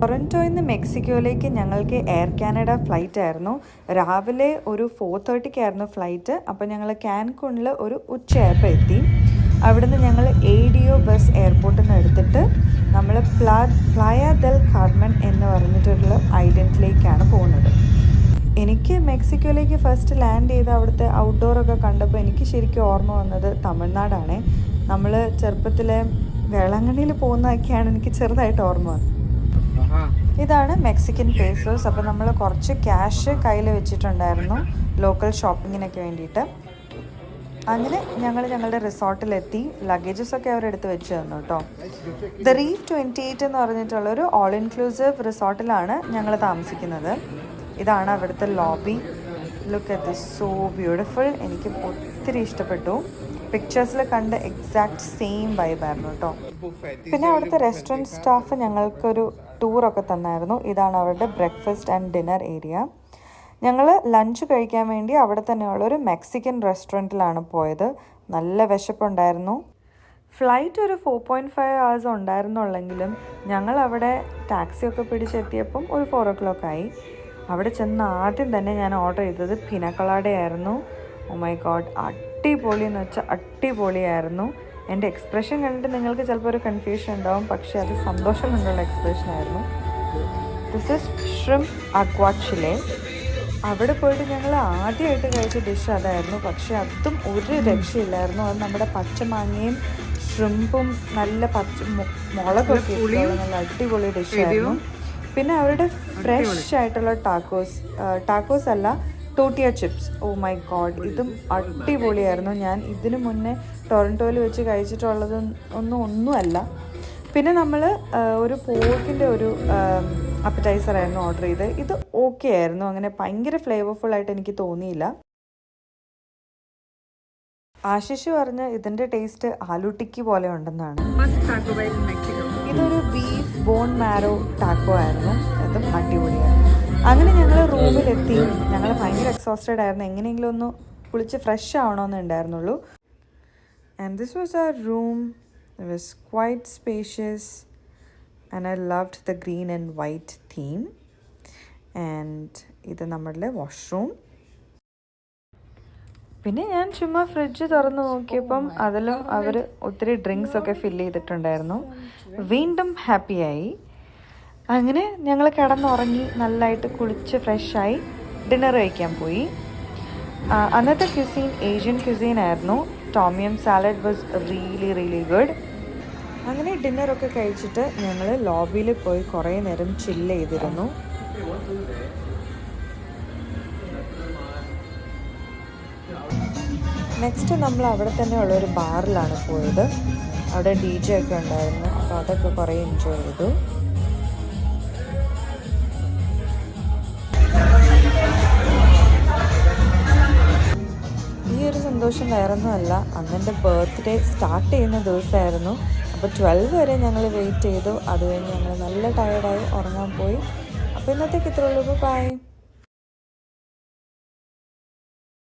ടൊറൻറ്റോയിൽ നിന്ന് മെക്സിക്കോയിലേക്ക് ഞങ്ങൾക്ക് air Canada flight ആയിരുന്നു. രാവിലെ ഒരു 4:30 ഫ്ലൈറ്റ്. അപ്പോൾ ഞങ്ങൾ കാൻകുണിൽ ഒരു ഉച്ചയായപ്പോൾ എത്തി. അവിടുന്ന് ഞങ്ങൾ ADO ബസ് എയർപോർട്ടിൽ നിന്ന് എടുത്തിട്ട് നമ്മൾ പ്ലായ ദെൽ കാർമൻ എന്ന് പറഞ്ഞിട്ടുള്ള ഐലൻഡിലേക്കാണ് പോകുന്നത്. എനിക്ക് മെക്സിക്കോയിലേക്ക് ഫസ്റ്റ് ലാൻഡ് ചെയ്ത് അവിടുത്തെ ഔട്ട്ഡോറൊക്കെ കണ്ടപ്പോൾ എനിക്ക് ശരിക്കും ഓർമ്മ വന്നത് തമിഴ്നാടാണ്. നമ്മൾ ചെറുപ്പത്തിലെ വേളാങ്കണ്ണിയിൽ പോകുന്നതൊക്കെയാണ് എനിക്ക് ചെറുതായിട്ട് ഓർമ്മ വന്നത്. ഇതാണ് മെക്സിക്കൻ പേസോസ്. അപ്പോൾ നമ്മൾ കുറച്ച് ക്യാഷ് കയ്യിൽ വെച്ചിട്ടുണ്ടായിരുന്നു ലോക്കൽ ഷോപ്പിങ്ങിനൊക്കെ വേണ്ടിയിട്ട്. അങ്ങനെ ഞങ്ങളുടെ റിസോർട്ടിലെത്തി. ലഗേജസൊക്കെ അവരെടുത്ത് വെച്ച് തന്നു കേട്ടോ. ദ റീഫ് 28 എന്ന് പറഞ്ഞിട്ടുള്ളൊരു ഓൾ ഇൻക്ലൂസീവ് റിസോർട്ടിലാണ് ഞങ്ങൾ താമസിക്കുന്നത്. ഇതാണ് അവിടുത്തെ lobby. Look at this, so beautiful. എനിക്ക് ഒത്തിരി ഇഷ്ടപ്പെട്ടു. പിക്ചേഴ്സിൽ കണ്ട എക്സാക്ട് സെയിം വൈബായിരുന്നു കേട്ടോ. പിന്നെ അവിടുത്തെ റെസ്റ്റോറൻറ്റ് സ്റ്റാഫ് ഞങ്ങൾക്കൊരു ടൂറൊക്കെ തന്നായിരുന്നു. ഇതാണ് അവരുടെ ബ്രേക്ക്ഫാസ്റ്റ് ആൻഡ് ഡിന്നർ ഏരിയ. ഞങ്ങൾ ലഞ്ച് കഴിക്കാൻ വേണ്ടി അവിടെ തന്നെയുള്ളൊരു മെക്സിക്കൻ റെസ്റ്റോറൻറ്റിലാണ് പോയത്. നല്ല വിശപ്പുണ്ടായിരുന്നു. ഫ്ലൈറ്റ് ഒരു 4.5 hours ഉണ്ടായിരുന്നുള്ളെങ്കിലും ഞങ്ങൾ അവിടെ ടാക്സിയൊക്കെ പിടിച്ചെത്തിയപ്പം ഒരു 4 o'clock ആയി. അവിടെ ചെന്ന് ആദ്യം തന്നെ ഞാൻ ഓർഡർ ചെയ്തത് പിനക്കൊളാഡയായിരുന്നു. ഓ മൈ ഗോഡ്, അടിപൊളി എന്ന് വെച്ചാൽ അടിപൊളിയായിരുന്നു. എൻ്റെ എക്സ്പ്രഷൻ കണ്ടിട്ട് നിങ്ങൾക്ക് ചിലപ്പോൾ ഒരു കൺഫ്യൂഷൻ ഉണ്ടാവും, പക്ഷേ അത് സന്തോഷം കൊണ്ടുള്ള എക്സ്പ്രഷൻ ആയിരുന്നു. This is shrimp aguachile. അവിടെ പോയിട്ട് ഞങ്ങൾ ആദ്യമായിട്ട് കഴിച്ച ഡിഷ് അതായിരുന്നു. പക്ഷേ അതും ഒരു രക്ഷയില്ലായിരുന്നു. അത് നമ്മുടെ പച്ചമാങ്ങയും ഷ്രിംപും നല്ല മുളകൊക്കെ ഇട്ടുള്ള നല്ല അടിപൊളി ഡിഷായിരുന്നു. പിന്നെ അവരുടെ ഫ്രഷ് ആയിട്ടുള്ള ടാക്കോസ് അല്ല, ടോട്ടിയ ചിപ്സ്. ഓ മൈ ഗോഡ്, ഇതും അടിപൊളിയായിരുന്നു. ഞാൻ ഇതിനു മുന്നേ ടൊറൻറ്റോയിൽ വെച്ച് കഴിച്ചിട്ടുള്ളത് ഒന്നുമല്ല. പിന്നെ നമ്മൾ ഒരു പോർക്കിൻ്റെ ഒരു അപ്പറ്റൈസറായിരുന്നു ഓർഡർ ചെയ്ത്. ഇത് ഓക്കെ ആയിരുന്നു, അങ്ങനെ ഭയങ്കര ഫ്ലേവർഫുൾ ആയിട്ട് എനിക്ക് തോന്നിയില്ല. ആശിഷ് പറഞ്ഞ് ഇതിൻ്റെ ടേസ്റ്റ് ആലു ടിക്കി പോലെ ഉണ്ടെന്നാണ്. ഇതൊരു ബീഫ് ബോൺ മാരോ ടാക്കോ ആയിരുന്നു. അതും അടിപൊളിയായിരുന്നു. അങ്ങനെ ഞങ്ങൾ റൂമിലെത്തി. ഞങ്ങൾ ഭയങ്കര എക്സോസ്റ്റഡ് ആയിരുന്നു. എങ്ങനെയെങ്കിലും ഒന്ന് കുളിച്ച് ഫ്രഷ് ആവണമെന്ന് ഉണ്ടായിരുന്നുള്ളൂ. And this was our room. It was quite spacious and I loved the green and white theme. And ഇത് നമ്മളുടെ വാഷ്റൂം. പിന്നെ ഞാൻ ചുമ്മാ ഫ്രിഡ്ജ് തുറന്ന് നോക്കിയപ്പം അതിലും അവർ ഒത്തിരി ഡ്രിങ്ക്സ് ഒക്കെ ഫില്ല് ചെയ്തിട്ടുണ്ടായിരുന്നു. വീണ്ടും ഹാപ്പിയായി. അങ്ങനെ ഞങ്ങൾ കിടന്നുറങ്ങി, നല്ലതായിട്ട് കുളിച്ച് ഫ്രഷായി ഡിന്നർ കഴിക്കാൻ പോയി. അന്നത്തെ ക്യുസീൻ ഏഷ്യൻ ക്യുസീൻ ആയിരുന്നു. Tom yum salad was really good. അങ്ങനെ ഡിന്നറൊക്കെ കഴിച്ചിട്ട് ഞങ്ങൾ ലോബിയിൽ പോയി കുറേ നേരം ചില്ല് ചെയ്തിരുന്നു. നെക്സ്റ്റ് നമ്മൾ അവിടെ തന്നെ ഉള്ളൊരു ബാറിലാണ് പോയത്. അവിടെ DJ ഒക്കെ ഉണ്ടായിരുന്നു. അപ്പോൾ അതൊക്കെ കുറേ എൻജോയ് ചെയ്തു. ഈ ഒരു സന്തോഷം വേറൊന്നുമല്ല, അന്നെൻ്റെ ബർത്ത്ഡേ സ്റ്റാർട്ട് ചെയ്യുന്ന ദിവസമായിരുന്നു. അപ്പോൾ 12 വരെ ഞങ്ങൾ വെയിറ്റ് ചെയ്തു. അത് കഴിഞ്ഞ് ഞങ്ങൾ നല്ല ടയർഡായി ഉറങ്ങാൻ പോയി. അപ്പോൾ ഇന്നത്തേക്ക് ഇത്രയുള്ളൂ. ബൈ.